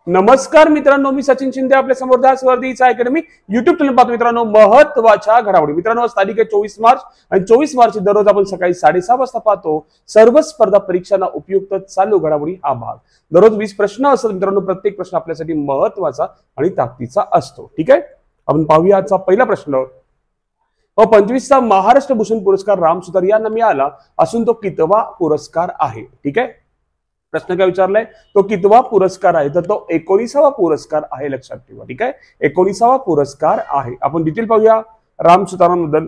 नमस्कार मित्रांनो, मी सचिन शिंदे आपल्या समोर स्पर्धेचा अकॅडमी युट्यूब चॅनल पाहतो. मित्रांनो, महत्त्वाच्या घडामोडी. मित्रांनो, आज तारीख आहे 24 मार्च आणि 24 मार्च दररोज आपण सकाळी 6:30 वाजता पाहतो सर्व स्पर्धा परीक्षांना उपयुक्त चालू घडामोडी हा भाग. दररोज 20 प्रश्न असतात मित्रांनो. प्रत्येक प्रश्न आपल्यासाठी महत्त्वाचा आणि ताकदीचा असतो. ठीक आहे, आपण पाहूया आजचा पहिला प्रश्न. 25वा महाराष्ट्र भूषण पुरस्कार राम सुतार यांना मिळाला असून तो कितवा पुरस्कार आहे? ठीक आहे, प्रश्न काय विचारलाय, तो कितवा पुरस्कार आहे? तर तो 19वा पुरस्कार आहे, लक्षात ठेवा. ठीक आहे, 19वा पुरस्कार आहे. आपण डिटेल पाहूया राम सुतारांबद्दल.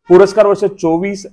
पुरस्कार वर्ष 24,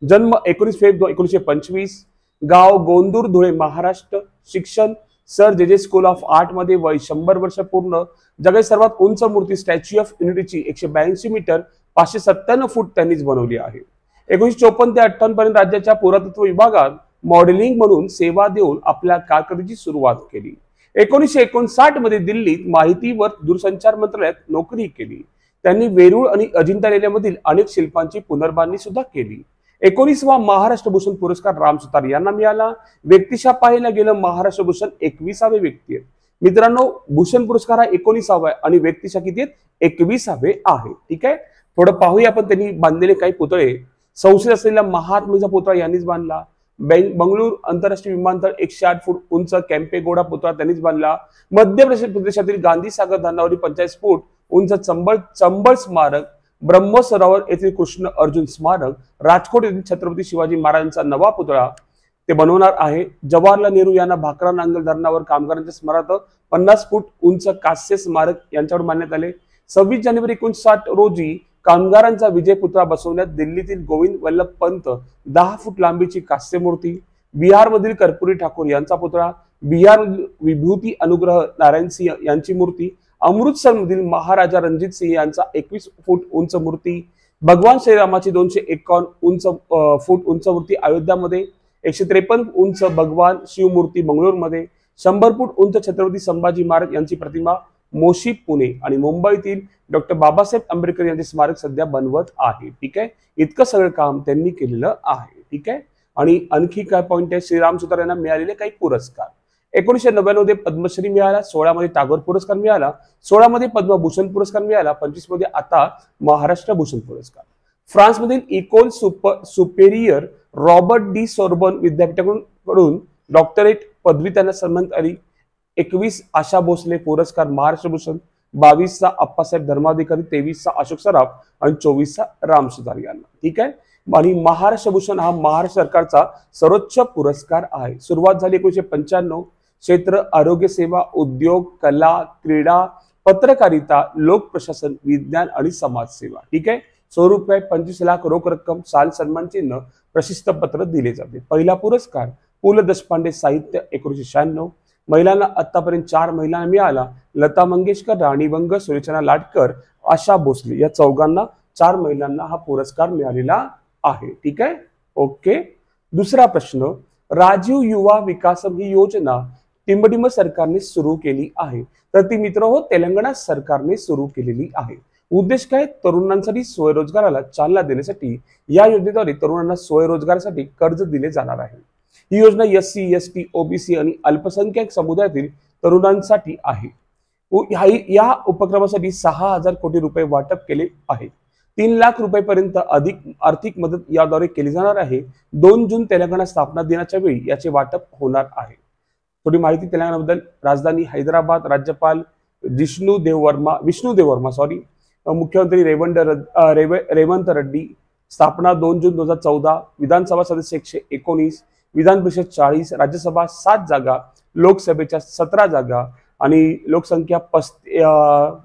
जन्म 19 फेब्रुवारी 1925, गाव गोंदूर, धुळे, महाराष्ट्र. शिक्षण सर जे स्कूल ऑफ आर्ट मध्ये. वय 100 वर्ष पूर्ण. जगात सर्वात उंच मूर्ती स्टॅच्यू ऑफ युनिटीची 182 मीटर 597 फूट त्यांनीच बनवली आहे. 1954 ते 58 पर्यंत राज्याच्या पुरातत्व विभागात मॉडेलिंग म्हणून सेवा देऊन आपल्या कारकिर्दीची सुरुवात केली. 1959 मध्ये दिल्लीत माहिती व दूरसंचार मंत्रालयात नोकरी केली. त्यांनी वेरूळ आणि अजिंठा लेण्यांमधील अनेक शिल्पांची पुनर्बांधणी सुद्धा केली. 19वा महाराष्ट्र भूषण पुरस्कार राम सुतार यांना मिळाला. व्यक्तिशः पाहायला गेलं महाराष्ट्र भूषण 21वे व्यक्ती आहेत मित्रांनो. भूषण पुरस्कार हा 19वा आहे आणि व्यक्तिशः किती आहेत? 21वे आहे. ठीक आहे, थोडं पाहूया आपण त्यांनी बांधलेले काही पुतळे. संसद असलेला महात्मेचा पुतळा यांनीच बांधला. बंगळूर आंतरराष्ट्रीय विमानतळ 108 फूट उंच कॅम्पेगौडा पुतळा त्यांनीच बांधला. मध्य प्रदेशातील गांधी सागर धरणावरील 45 फूट उंच चंबळ स्मारक. ब्रह्म सरोवर येथील कृष्ण अर्जुन स्मारक. राजकोट येथील छत्रपती शिवाजी महाराजांचा नवा पुतळा ते बनवणार आहे. जवाहरलाल नेहरू यांना भाकरा नांगल धरणावर कामगारांच्या स्मरणार्थ 50 फूट उंच कांस्य स्मारक यांच्यावर बांधण्यात आले. 26 जानेवारी 1960 रोजी कामगारांचा विजय पुतळा बसवण्यात दिल्लीतील गोविंद वल्लभ पंत 10 फूट लांबीची कांस्य मूर्ती. बिहारमधील कर्पूरी ठाकूर यांचा पुतळा. बिहार विभूती अनुग्रह नारायण सिंह यांची मूर्ती. अमृतसरमधील महाराजा रणजित सिंह यांचा 21 फूट उंच मूर्ती. भगवान श्रीरामाची 251 फूट उंच मूर्ती अयोध्यामध्ये. 153 उंच भगवान शिवमूर्ती बंगळुरूमध्ये. 100 फूट उंच छत्रपती संभाजी महाराज यांची प्रतिमा मोशी पुणे. आणि मुंबईतील डॉक्टर बाबासाहेब आंबेडकर यांचे स्मारक सध्या बनवत आहे. ठीक आहे, इतकं सगळं काम त्यांनी केलेलं आहे. ठीक आहे, आणि आणखी काय पॉइंट आहे? श्रीराम सुतार यांना मिळालेले काही पुरस्कार. 1999 मध्ये पद्मश्री मिळाला. 16 मध्ये टागोर पुरस्कार मिळाला. 16 मध्ये पद्मभूषण पुरस्कार मिळाला. 25 मध्ये आता महाराष्ट्र भूषण पुरस्कार. फ्रान्समधील इकोल सुपेरियर रॉबर्ट डी सोर्बन विद्यापीठाकडून डॉक्टरेट पदवी त्यांना सन्मानित आली. 21 आशा भोसले पुरस्कार महाराष्ट्र भूषण. 22चा अप्पासाहेब धर्माधिकारी. 23चा अशोक सराफ आणि 24चा राम सुतार यांना. ठीक आहे, आणि महाराष्ट्र भूषण हा महाराष्ट्र सरकारचा सर्वोच्च पुरस्कार आहे. सुरुवात झाली 1995. क्षेत्र आरोग्य सेवा, उद्योग, कला, क्रीडा, पत्रकारिता, लोक प्रशासन, विज्ञान आणि समाजसेवा. ठीक आहे, स्वरूप आहे 25 लाख रोख रक्कम, साल सन्मान चिन्ह, प्रशस्ती पत्र दिले जाते. पहिला पुरस्कार पु ल देशपांडे साहित्य 1996. महिलांना आतापर्यंत 4 महिलांना मिळाला. लता मंगेशकर, राणी बंग, सुलोचना लाटकर, आशा भोसले या चौघांना 4 महिलांना हा पुरस्कार मिळालेला आहे. ठीक आहे, ओके. दुसरा प्रश्न. राजीव युवा विकासम ही योजना टिंबटिंब सरकारने सुरू केली आहे. तर ती मित्र हो तेलंगणा सरकारने सुरू केलेली आहे. उद्देश काय? तरुणांसाठी स्वयंरोजगाराला चालना देण्यासाठी या योजनेद्वारे तरुणांना स्वयंरोजगारासाठी कर्ज दिले जाणार आहे. ही योजना SC, ST, OBC आणि अल्पसंख्याक समुदायातील तरुणांसाठी आहे. या उपक्रमासाठी 6,000 कोटी रुपये वाटप केले आहे. 3 लाख रुपयांपर्यंत अधिक आर्थिक मदत याद्वारे केली जाणार आहे. 2 जून तेलंगणा स्थापना दिनाच्या वेळी याचे वाटप होणार आहे. थोडी माहिती तेलंगणाबद्दल. राजधानी हैदराबाद. राज्यपाल विष्णू देववर्मा. मुख्यमंत्री रेवंत रेड्डी. स्थापना 2 जून 2014. विधानसभा सदस्य 119. विधान परिषद 40. राज्यसभा 7 जागा. लोकसभेच्या 17 जागा. आणि लोकसंख्या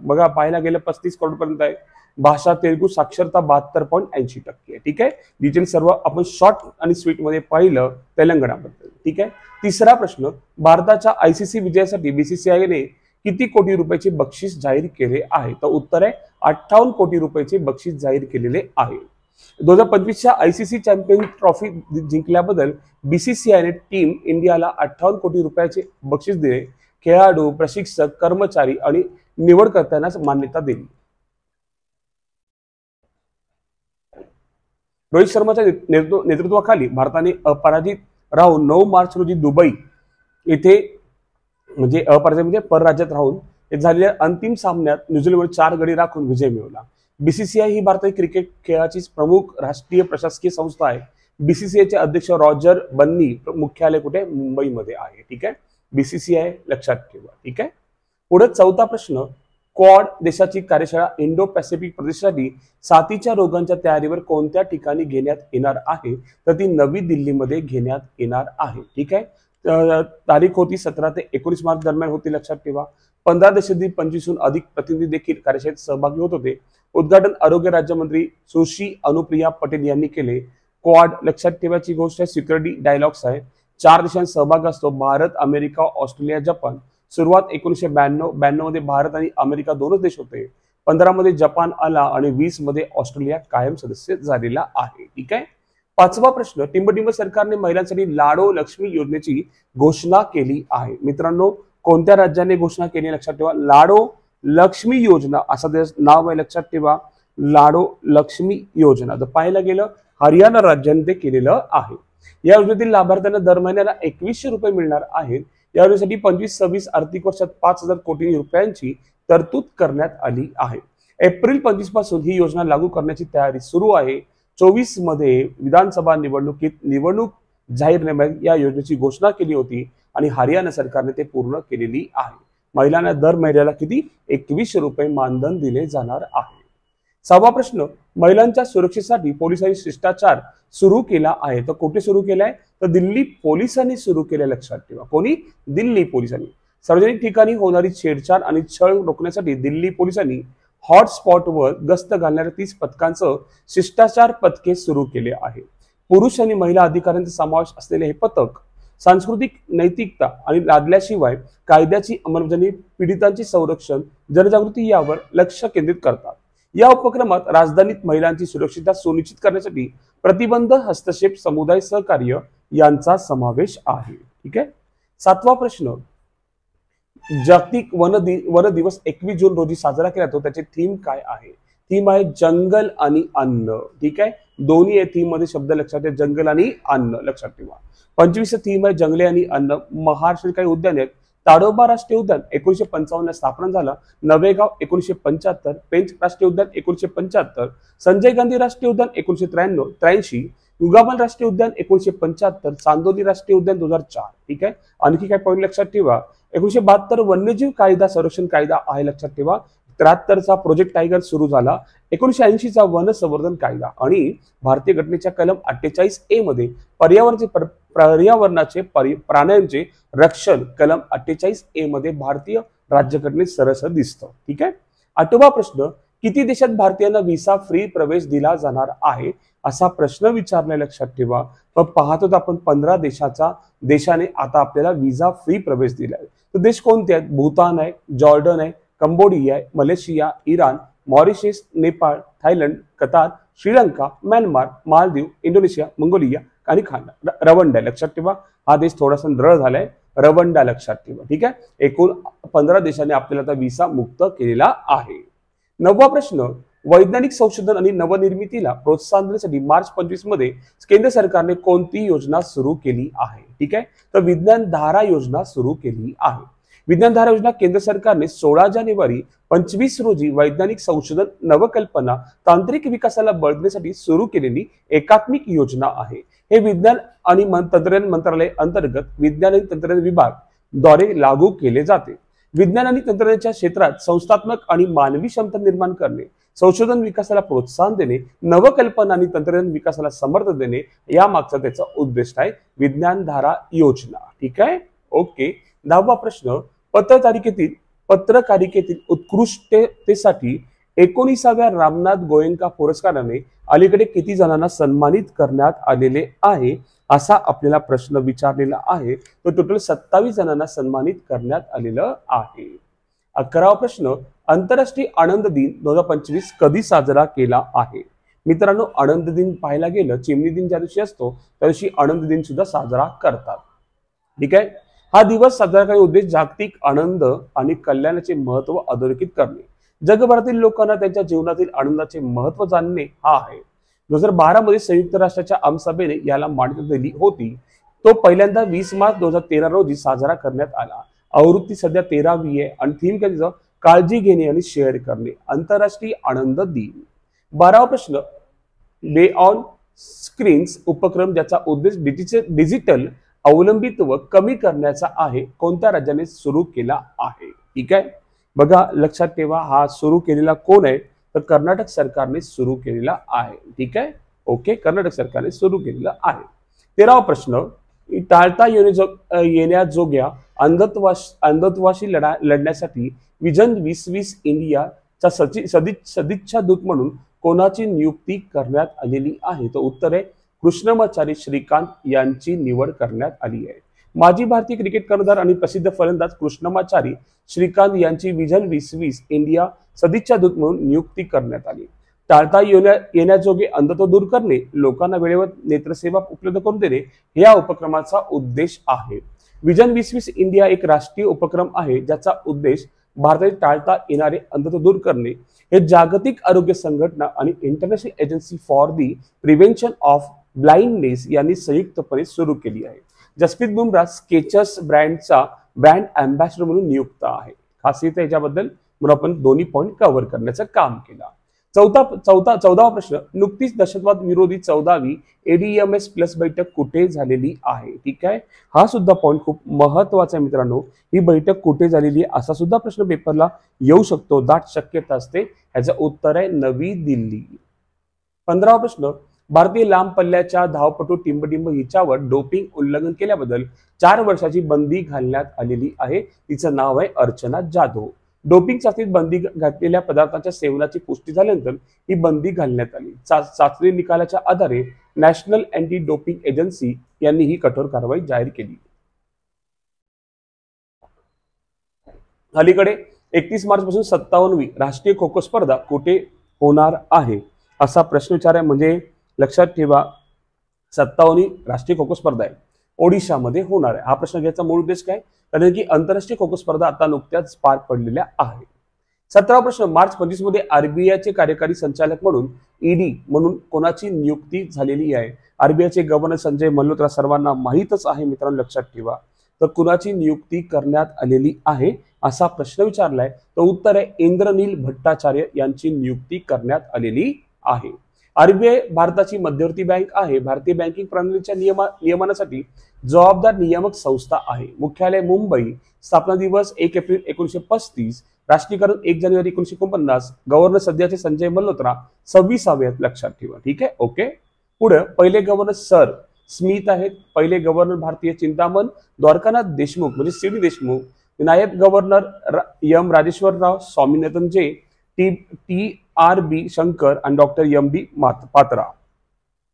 बघा पाहायला गेलं 35 करोड पर्यंत आहे. भाषा तेलुगू. साक्षरता 72.80%. ठीक आहे, डिटेल सर्व आपण शॉर्ट आणि स्वीट मध्ये पाहिलं तेलंगणाबद्दल. ठीक आहे. तिसरा प्रश्न. भारताच्या ICC विजयासाठी BCCIने किती कोटी रुपयाचे बक्षीस जाहीर केले आहे? तर उत्तर आहे 58 कोटी रुपयाचे बक्षीस जाहीर केलेले आहे. 2025च्या ICC चॅम्पियन ट्रॉफी जिंकल्याबद्दल BCCIने टीम इंडियाला 58 कोटी रुपयाचे बक्षीस दिले. खेळाडू, प्रशिक्षक, कर्मचारी आणि निवडकर्त्यांना मान्यता दिली. रोहित शर्माच्या नेतृत्वाखाली भारताने अपराजित राहून 9 मार्च रोजी दुबई येथे म्हणजे अपराजय म्हणजे परराज्यात राहून झालेल्या अंतिम सामन्यात न्यूझीलंडवर 4 गडी राखून विजय मिळवला. बीसीसीआय ही भारतीय क्रिकेट खेळाची प्रमुख राष्ट्रीय प्रशासकीय संस्था आहे. बीसीसीआयचे अध्यक्ष रॉजर बन्नी मुख्यालय कुठे मुंबईमध्ये आहे. ठीक आहे, बीसीसीआय लक्षात ठेवा. ठीक आहे, पुढे चौथा प्रश्न, क्वाड देशाची कार्यशाळा इंडो पॅसिफिक प्रदेशासाठी साथीच्या रोगांच्या तयारीवर कोणत्या ठिकाणी घेण्यात येणार आहे, तर ती नवी दिल्लीमध्ये घेण्यात येणार आहे. ठीक आहे, तारीख होती 17 ते 19 मार्च दरम्यान होती, लक्षात ठेवा. 15 देशातील 25हून अधिक प्रतिनिधी देखील कार्यशाळेत सहभागी होत होते. उद्घाटन आरोग्य राज्यमंत्री सुश्री अनुप्रिया पटेल यांनी केले. क्वाड लक्षात ठेवायची गोष्ट आहे, सिक्युरिटी डायलॉग्स आहे. 4 देशांचा सहभाग असतो, भारत, अमेरिका, ऑस्ट्रेलिया, जपान. सुरुवात 1992 मध्ये भारत आणि अमेरिका दोनच देश होते. 15 मध्ये जपान आला आणि 20 मध्ये ऑस्ट्रेलिया कायम सदस्य झालेला आहे. ठीक आहे, पाचवा प्रश्न, टिंबटिंब सरकारने महिलांसाठी लाडो लक्ष्मी योजनेची घोषणा केली आहे. मित्रांनो, कोणत्या राज्याने घोषणा केली लक्षात ठेवा, लाडो लक्ष्मी योजना असं नाव आहे, लक्षात ठेवा, लाडो लक्ष्मी योजना. तर पाहायला गेलं हरियाणा राज्याने ते केलेलं आहे. या योजनेतील लाभार्थ्यांना दर महिन्याला 2100 रुपये मिळणार आहेत. या योजनेसाठी 25-26 आर्थिक वर्षात 5000 कोटी रुपयांची तरतूद करण्यात आली आहे. एप्रिल 25 पासून ही योजना लागू करण्याची तयारी सुरू आहे. 24 मध्ये विधानसभा निवडणूक जाहीरनाम्यात या योजनेची घोषणा केली होती आणि हरियाणा सरकारने ते पूर्ण केलेली आहे. महिलांना दर महिन्याला किती 2100 रुपये मानधन दिले जाणार आहे. 6वा प्रश्न, महिलांच्या सुरक्षेसाठी पोलिसांनी शिष्टाचार सुरू केला आहे. तर कुठे सुरू केलाय, तर दिल्ली पोलिसांनी सुरू केले, लक्षात ठेवा. कोणी, दिल्ली पोलिसांनी. सार्वजनिक ठिकाणी होणारी छेडछाड आणि छळ रोखण्यासाठी दिल्ली पोलिसांनी हॉटस्पॉटवर गस्त घालणाऱ्या 30 पथकांचं शिष्टाचार पथके सुरू केले आहे. पुरुष आणि महिला अधिकाऱ्यांचा समावेश असलेले हे पथक सांस्कृतिक नैतिकता आणि लादल्याशिवाय कायद्याची अंमलबजावणी, पीडितांचे संरक्षण, जनजागृती यावर लक्ष केंद्रित करतात. या उपक्रमात राजधानीत महिलांची सुरक्षितता सुनिश्चित करण्यासाठी प्रतिबंध, हस्तक्षेप, समुदाय सहकार्य यांचा समावेश आहे. ठीक आहे, 7वा प्रश्न, जागतिक वन दिवस 21 जून रोजी साजरा केला जातो. त्याचे थीम काय आहे? थीम आहे जंगल आणि अन्न. ठीक आहे, दोन्ही थीम मध्ये शब्द लक्षात ठेवा, जंगल आणि अन्न, लक्षात ठेवा. 25 थीम आहे जंगले आणि अन्न. महाराष्ट्रातील काही उद्यान आहेत. ताडोबा राष्ट्रीय उद्यान 1955 ला स्थापना झालं. नवेगाव 1975, पेंच राष्ट्रीय उद्यान 1975, संजय गांधी राष्ट्रीय उद्यान 1983, युगामल राष्ट्रीय उद्यान 1975, चांदोली राष्ट्रीय उद्यान 2004. ठीक आहे, आणखी काय पॉईंट लक्षात ठेवा, 1972 वन्यजीव कायदा संरक्षण कायदा आहे, लक्षात ठेवा. 73 प्रोजेक्ट टायगर सुरू झाला. 1980 वन संवर्धन कायदा आणि भारतीय घटनेच्या कलम 48A मध्ये पर्यावरणाचे प्राण्यांचे रक्षण कलम 48A मध्ये भारतीय राज्यघटनेत सरसर दिसतं. ठीक आहे, 8वा प्रश्न, किती देशात भारतीयांना व्हिसा फ्री प्रवेश दिला जाणार आहे असा प्रश्न विचारलाय, लक्षात ठेवा. पाहतो आपण 15 देशाने आता आपल्याला व्हिसा फ्री प्रवेश दिलाय. तर देश कोणते आहेत? भूतान आहे, जॉर्डन आहे, कंबोडिया आहे, Malaysia, Iran, Mauritius, Nepal, Thailand, Qatar, Sri Lanka, Myanmar, Maldives, Indonesia, Mongolia आणि रवंडा. लक्षात ठेवा, हा देश थोडासा रळ झालाय, रवंडा, लक्षात ठेवा. ठीक आहे, एकूण 15 देशांनी आपल्याला आता व्हिसा मुक्त केलेला आहे. 9वा प्रश्न, वैज्ञानिक संशोधन आणि नवनिर्मितीला प्रोत्साहन देण्यासाठी मार्च 25 मध्ये केंद्र सरकारने कोणती योजना सुरू केली आहे? ठीक आहे, तर विज्ञान धारा योजना सुरू केली आहे. विज्ञान धारा योजना केंद्र सरकारने 16 जानेवारी 25 रोजी वैज्ञानिक संशोधन, नवकल्पना, तांत्रिक विकासाला बळ देण्यासाठी सुरू केलेली एकात्मिक योजना आहे. हे विज्ञान आणि तंत्रज्ञान मंत्रालय अंतर्गत विज्ञान आणि तंत्रज्ञान विभाग द्वारे लागू केले जाते. विज्ञान आणि तंत्रज्ञानाच्या क्षेत्रात संस्थात्मक आणि मानवी क्षमता निर्माण करणे, संशोधन विकासाला प्रोत्साहन देणे, नवकल्पना आणि तंत्रज्ञान विकासाला समर्थन देणे या मागचा त्याचा उद्देश आहे विज्ञान धारा योजना. ठीक आहे, ओके. 10वा प्रश्न, पत्रकारिकेतील उत्कृष्टतेसाठी 19व्या रामनाथ गोयंका पुरस्काराने अलीकडे किती जणांना सन्मानित करण्यात आलेले आहे असा आपल्याला प्रश्न विचारलेला आहे. तो टोटल 27 जणांना सन्मानित करण्यात आलेलं आहे. 11वा प्रश्न, आंतरराष्ट्रीय आनंद दिन 2025 कधी साजरा केला आहे? मित्रांनो, आनंद दिन पाहायला गेलं, चिमणी दिन ज्या दिवशी असतो त्या दिवशी आनंद दिन सुद्धा साजरा करतात. ठीक आहे, हा दिवस साजरा करण्याचा उद्देश जागतिक आनंद आणि कल्याणाचे महत्व अधोरेखित करणे, जगभरातील लोकांना त्यांच्या जीवनातील आनंदाचे महत्व जाणणे हा आहे. 2012 मध्ये संयुक्त राष्ट्राच्या आमसभेने याला मान्यता दिली होती. तो पहिल्यांदा 20 मार्च 2013 रोजी साजरा करण्यात आला. आवृत्ती सध्या 13वी आहे आणि थीम काय तिचं काळजी घेणे आणि शेअर करणे, आंतरराष्ट्रीय आनंद दिन. 12वा प्रश्न बे ऑन स्क्रीन्स उपक्रम ज्याचा उद्देश डिजिटल अवलंबित्व कमी करण्याचा आहे कोणत्या राज्याने सुरू केला आहे. ठीक आहे, बघा लक्षात ठेवा हा सुरू केलेला कोण आहे तर कर्नाटक सरकारने सुरू केलेला आहे. ठीक आहे, ओके, कर्नाटक सरकारने सुरू केलेला आहे. 13वा प्रश्न टाळता येण्याजोग्या अंधत्वाशी लढण्यासाठी विजन 2020 इंडियाचा सदिच्छा दूत म्हणून कोणाची नियुक्ती करण्यात आलेली आहे. तर उत्तर आहे कृष्णमाचारी श्रीकांत यांची निवड करण्यात आली आहे. माजी भारतीय क्रिकेट कर्णधार आणि प्रसिद्ध फलंदाज कृष्णमाचारी श्रीकांत यांची विजन 2020 इंडिया सदिच्छा दूत म्हणून नियुक्ती करण्यात आली. टाळता येण्याजोगे अंधत्व दूर करणे, लोकांना वेळेवर नेत्रसेवा उपलब्ध करून देणे हे या उपक्रमाचा उद्देश आहे. विजन 2020 इंडिया एक राष्ट्रीय उपक्रम आहे ज्याचा उद्देश भारतातील टाळता येणारे अंधत्व दूर करणे. हे जागतिक आरोग्य संघटना आणि international agency for the prevention of blindness यांनी संयुक्तपणे सुरू केली आहे. जसप्रीत बुमराह स्केचर्स ब्रँडचा ब्रँड अँबॅसेडर म्हणून नियुक्त आहे. खासियत याच्याबद्दल म्हणून आपण दोन्ही पॉइंट कव्हर करण्याचं काम केलं. 14वा प्रश्न नुकतीच दहशतवाद विरोधी 14वी ADMS प्लस बैठक कुठे झालेली आहे. ठीक आहे, हा सुद्धा पॉइंट खूप महत्वाचा आहे मित्रांनो. ही बैठक कुठे झालेली आहे असा सुद्धा प्रश्न पेपरला येऊ शकतो, दाट शक्यता असते. ह्याचं उत्तर आहे नवी दिल्ली. 15वा प्रश्न भारतीय लांब पल्ल्याच्या धावपटू टिंबटिंब हिच्यावर डोपिंग उल्लंघन केल्याबद्दल 4 वर्षाची बंदी घालण्यात आलेली आहे. तिचं नाव आहे अर्चना जाधव. डोपिंग चाचणीत बंदी घातलेल्या पदार्थांच्या सेवनाची पुष्टी झाल्यानंतर ही बंदी घालण्यात आली. चाचणी निकालाच्या आधारे नॅशनल अँटी डोपिंग एजन्सी यांनी ही कठोर कारवाई जाहीर केली. अलीकडे 31 मार्च पासून 57वी राष्ट्रीय खो खो स्पर्धा कुठे होणार आहे असा प्रश्न विचार आहे. म्हणजे लक्षात ठेवा 57वी राष्ट्रीय खो खो स्पर्धा आहे ओडिशामध्ये होणार आहे. हा प्रश्न घ्यायचा मूळ उद्देश काय, कारण की आंतरराष्ट्रीय खो खो स्पर्धा आता नुकत्याच पार पडलेल्या आहेत. 17वा प्रश्न मार्च 25 मध्ये आरबीआयचे कार्यकारी संचालक म्हणून ईडी म्हणून कोणाची नियुक्ती झालेली आहे. आरबीआयचे गव्हर्नर संजय मल्होत्रा सर्वांना माहीतच आहे मित्रांनो, लक्षात ठेवा. तर कुणाची नियुक्ती करण्यात आलेली आहे असा प्रश्न विचारलाय. तर उत्तर आहे इंद्रनील भट्टाचार्य यांची नियुक्ती करण्यात आलेली आहे. आरबीआय भारताची मध्यवर्ती बँक आहे. भारतीय बँकिंग प्रणालीच्या नियमनासाठी जबाबदार नियामक संस्था आहे. मुख्यालय मुंबई. स्थापना दिवस 1 एप्रिल 1935. राष्ट्रीयकरण 1 जानेवारी 1949. गव्हर्नर सध्याचे संजय मल्होत्रा 26वे आहेत, लक्षात ठेवा. ठीक आहे, ओके. पुढे पहिले गव्हर्नर सर स्मिथ आहेत. पहिले गव्हर्नर भारतीय चिंतामण द्वारकानाथ देशमुख म्हणजे सीडी देशमुख. नायब गव्हर्नर एम राजेश्वर राव स्वामीनाथन जे TRB शंकर आणि डॉक्टर MD पात्रा.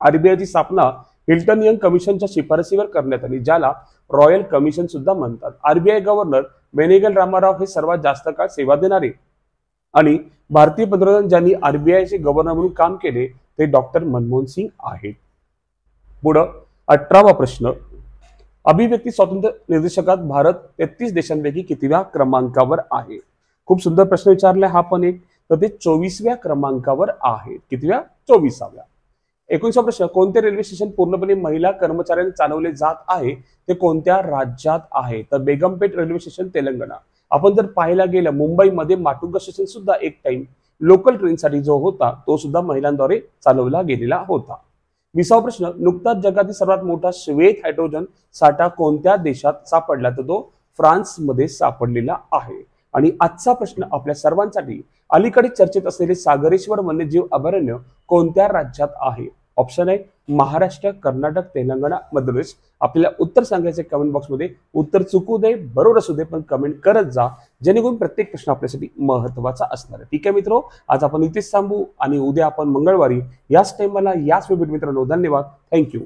आरबीआयची स्थापना हिल्टन यंग कमिशनच्या शिफारसीवर करण्यात आली, ज्याला रॉयल कमिशन सुद्धा म्हणतात. आरबीआय गव्हर्नर बेनेगल रामाराव हे सर्वात जास्त काळ सेवा देणारे आणि भारतीय पंतप्रधान ज्यांनी आरबीआयचे गव्हर्नर म्हणून काम केले ते डॉक्टर मनमोहन सिंग आहेत. पुढे 18वा प्रश्न अभिव्यक्ती स्वातंत्र्य निर्देशकात भारत 33 देशांपैकी कितव्या क्रमांकावर आहे. खूप सुंदर प्रश्न विचारलाय हा पण एक. तर ते 24व्या क्रमांकावर आहे. कितव्या? 24व्या. 19वा प्रश्न कोणते रेल्वे स्टेशन पूर्णपणे महिला कर्मचाऱ्यांनी चालवले जात आहे ते कोणत्या राज्यात आहे. तर बेगमपेट रेल्वे स्टेशन तेलंगणा. आपण जर पाहायला गेलं मुंबईमध्ये माटुंगा स्टेशन सुद्धा एक टाइम लोकल ट्रेनसाठी जो होता तो सुद्धा महिलांद्वारे चालवला गेलेला होता. 20वा प्रश्न नुकताच जगातील सर्वात मोठा श्वेत हायड्रोजन साठा कोणत्या देशात सापडला. तर तो फ्रान्समध्ये सापडलेला आहे. आणि आजचा प्रश्न आपल्या सर्वांसाठी अलीकडे चर्चेत असलेले सागरेश्वर वन्यजीव अभयारण्य कोणत्या राज्यात आहे. ऑप्शन आहे महाराष्ट्र, कर्नाटक, तेलंगणा, मध्य प्रदेश. आपल्याला उत्तर सांगायचे कमेंट बॉक्समध्ये. उत्तर चुकू दे बरोबर असू दे पण कमेंट करत जा, जेणेकरून प्रत्येक प्रश्न आपल्यासाठी महत्त्वाचा असणार आहे. ठीक आहे मित्रो, आज आपण इथेच थांबू आणि उद्या आपण मंगळवारी याच टाइमला याच वेळेत मित्रांनो. धन्यवाद, थँक्यू.